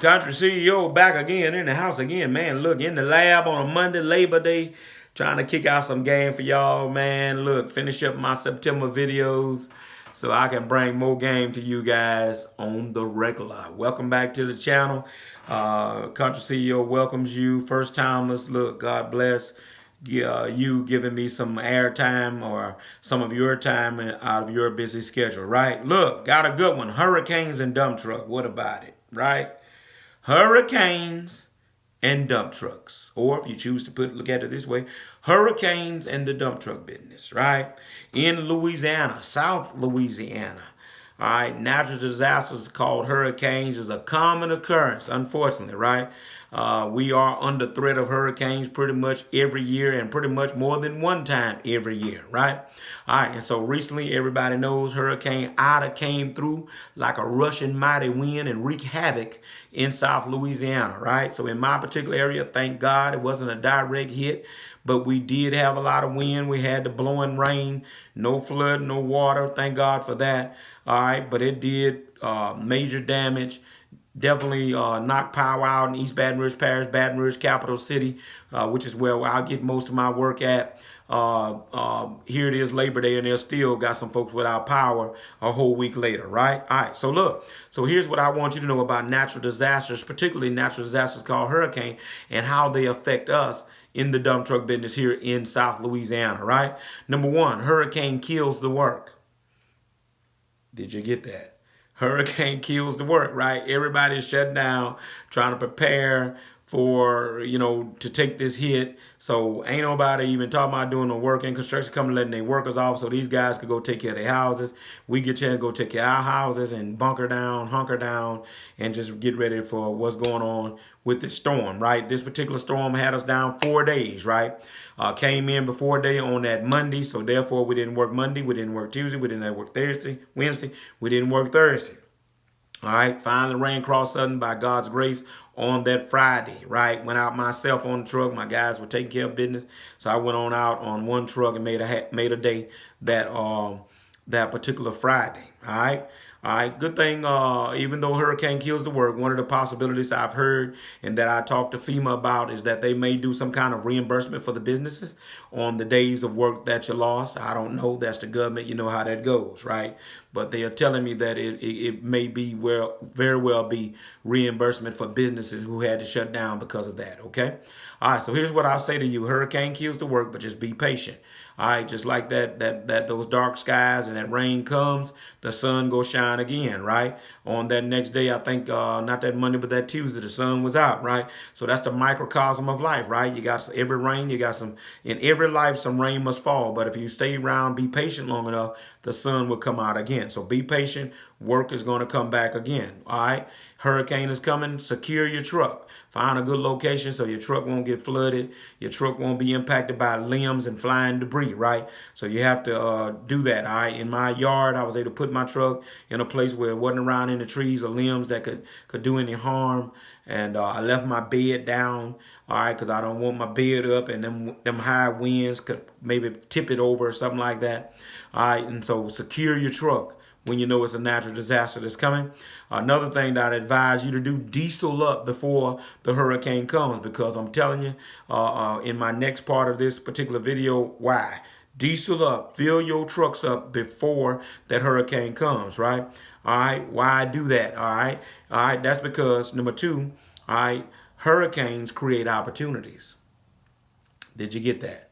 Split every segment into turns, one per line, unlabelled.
Country CEO back again in the house again, man. Look, in the lab on a Monday, Labor Day, trying to kick out some game for y'all, man. Look, finish up my September videos so I can bring more game to you guys on the regular. Welcome back to the channel. Country CEO welcomes you. First timers, look, God bless you giving me some airtime or some of your time out of your busy schedule, right? Look, got a good one. Hurricanes and dump truck. What about it, right? Hurricanes and dump trucks. Or if you choose to look at it this way, hurricanes and the dump truck business, right? In Louisiana, South Louisiana. All right, natural disasters called hurricanes is a common occurrence, unfortunately, right? We are under threat of hurricanes pretty much every year and pretty much more than one time every year, right? All right, and so recently everybody knows Hurricane Ida came through like a rushing mighty wind and wreaked havoc in South Louisiana, right? So in my particular area, thank God it wasn't a direct hit, but we did have a lot of wind. We had the blowing rain, no flood, no water. Thank God for that. All right, but it did major damage. Definitely knocked power out in East Baton Rouge Parish, Baton Rouge, capital city, which is where I get most of my work at. Here it is Labor Day, and they're still got some folks without power a whole week later, right? All right, so look, so here's what I want you to know about natural disasters, particularly natural disasters called hurricane, and how they affect us in the dump truck business here in South Louisiana, right? Number one, hurricane kills the work. Did you get that? Hurricane kills the work, right? Everybody's shut down, trying to prepare for, to take this hit. So ain't nobody even talking about doing no work in construction, coming letting their workers off so these guys could go take care of their houses. We get a chance to go take care of our houses and hunker down, and just get ready for what's going on with this storm, right? This particular storm had us down 4 days, right? Came in before day on that Monday, so therefore we didn't work Monday, we didn't work Tuesday, we didn't work Thursday, Wednesday, we didn't work Thursday. All right, finally rain crossed sudden by God's grace on that Friday, right? Went out myself on the truck. My guys were taking care of business. So I went on out on one truck and made a day that particular Friday. All right. All right, good thing, even though hurricane kills the work, one of the possibilities I've heard and that I talked to FEMA about is that they may do some kind of reimbursement for the businesses on the days of work that you lost. I don't know. That's the government. You know how that goes, right? But they are telling me that it may be very well be reimbursement for businesses who had to shut down because of that, okay? All right, so here's what I'll say to you. Hurricane kills the work, but just be patient. All right, just like that those dark skies and that rain comes, the sun go shine again, right? On that next day, I think not that Monday, but that Tuesday, the sun was out, right? So that's the microcosm of life, right? You got every rain, you got in every life, some rain must fall. But if you stay around, be patient long enough, the sun will come out again. So be patient. Work is going to come back again. All right. Hurricane is coming. Secure your truck. Find a good location so your truck won't get flooded. Your truck won't be impacted by limbs and flying debris, right? So you have to do that, all right? In my yard, I was able to put my truck in a place where it wasn't around any trees or limbs that could do any harm. And I left my bed down, all right, because I don't want my bed up and them high winds could maybe tip it over or something like that. All right, and so secure your truck when you know it's a natural disaster that's coming. Another thing that I advise you to do, diesel up before the hurricane comes, because I'm telling you in my next part of this particular video, why. Diesel up, fill your trucks up before that hurricane comes, right? All right, why do that? All right, that's because number two, all right, hurricanes create opportunities. Did you get that?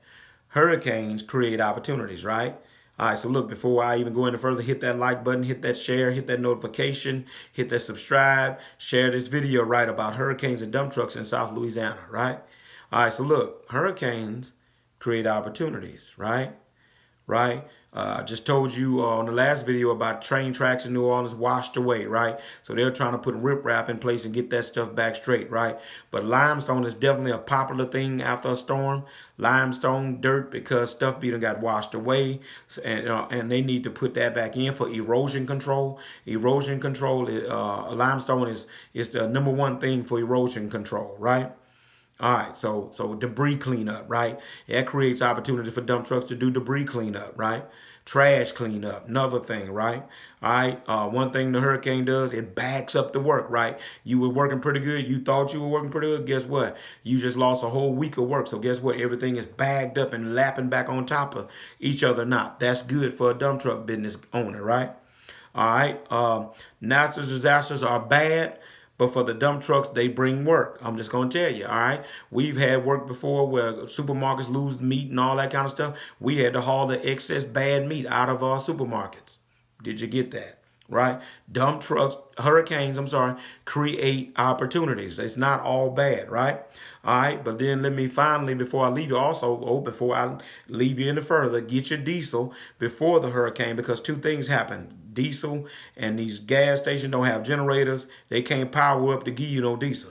Hurricanes create opportunities, right? All right, so look, before I even go any further, hit that like button, hit that share, hit that notification, hit that subscribe, share this video, right, about hurricanes and dump trucks in South Louisiana, right? All right, so look, hurricanes create opportunities, right? Right? I just told you on the last video about train tracks in New Orleans washed away, right? So they're trying to put riprap in place and get that stuff back straight, right? But limestone is definitely a popular thing after a storm. Limestone, dirt, because stuff being got washed away, and they need to put that back in for erosion control. Erosion control, limestone is the number one thing for erosion control, right? All right, so debris cleanup, right? That creates opportunity for dump trucks to do debris cleanup, right? Trash cleanup, another thing, right? All right. One thing the hurricane does, it backs up the work, right? You were working pretty good. You thought you were working pretty good. Guess what? You just lost a whole week of work. So guess what? Everything is bagged up and lapping back on top of each other now. That's good for a dump truck business owner, right? All right. Natural disasters are bad, but for the dump trucks, they bring work. I'm just going to tell you, all right? We've had work before where supermarkets lose meat and all that kind of stuff. We had to haul the excess bad meat out of our supermarkets. Did you get that? Right? Dump trucks, hurricanes, I'm sorry, create opportunities. It's not all bad, right? All right, but then let me finally, before I leave you, before I leave you any further, get your diesel before the hurricane, because two things happen. Diesel and these gas stations don't have generators. They can't power up to give you no diesel.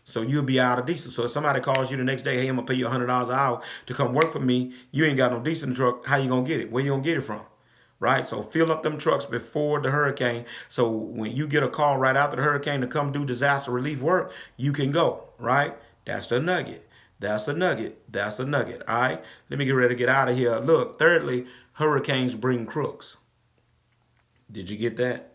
So you'll be out of diesel. So if somebody calls you the next day, hey, I'm going to pay you $100 an hour to come work for me, you ain't got no diesel in the truck, how you going to get it? Where you going to get it from? Right? So fill up them trucks before the hurricane. So when you get a call right after the hurricane to come do disaster relief work, you can go, right? That's the nugget. That's a nugget. That's a nugget. All right. Let me get ready to get out of here. Look, thirdly, hurricanes bring crooks. Did you get that?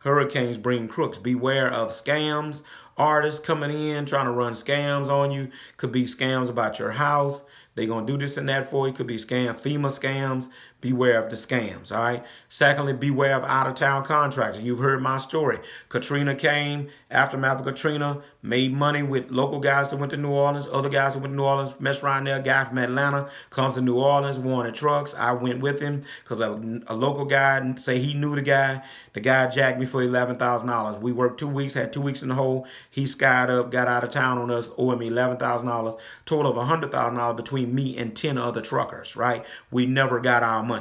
Hurricanes bring crooks. Beware of scams. Artists coming in trying to run scams on you. Could be scams about your house. They're going to do this and that for you. Could be FEMA scams. Beware of the scams, all right? Secondly, beware of out-of-town contractors. You've heard my story. Katrina came, aftermath of Katrina, made money with local guys that went to New Orleans, other guys that went to New Orleans, messed around there. A guy from Atlanta comes to New Orleans, wanted trucks. I went with him because a local guy, say he knew the guy. The guy jacked me for $11,000. We worked 2 weeks, had 2 weeks in the hole. He skied up, got out of town on us, owing me $11,000, total of $100,000 between me and 10 other truckers, right? We never got our money.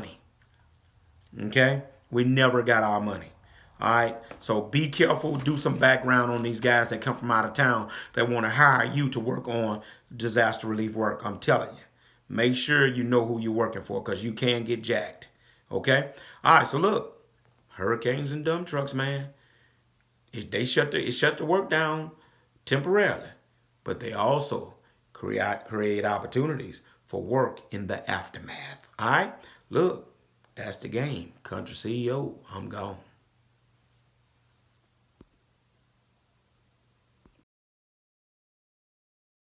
Okay? We never got our money. All right? So be careful. Do some background on these guys that come from out of town that want to hire you to work on disaster relief work. I'm telling you. Make sure you know who you're working for, because you can get jacked. Okay? All right, so look. Hurricanes and dump trucks, man. It shut the work down temporarily, but they also create opportunities for work in the aftermath. All right? Look, that's the game. Country CEO, I'm gone.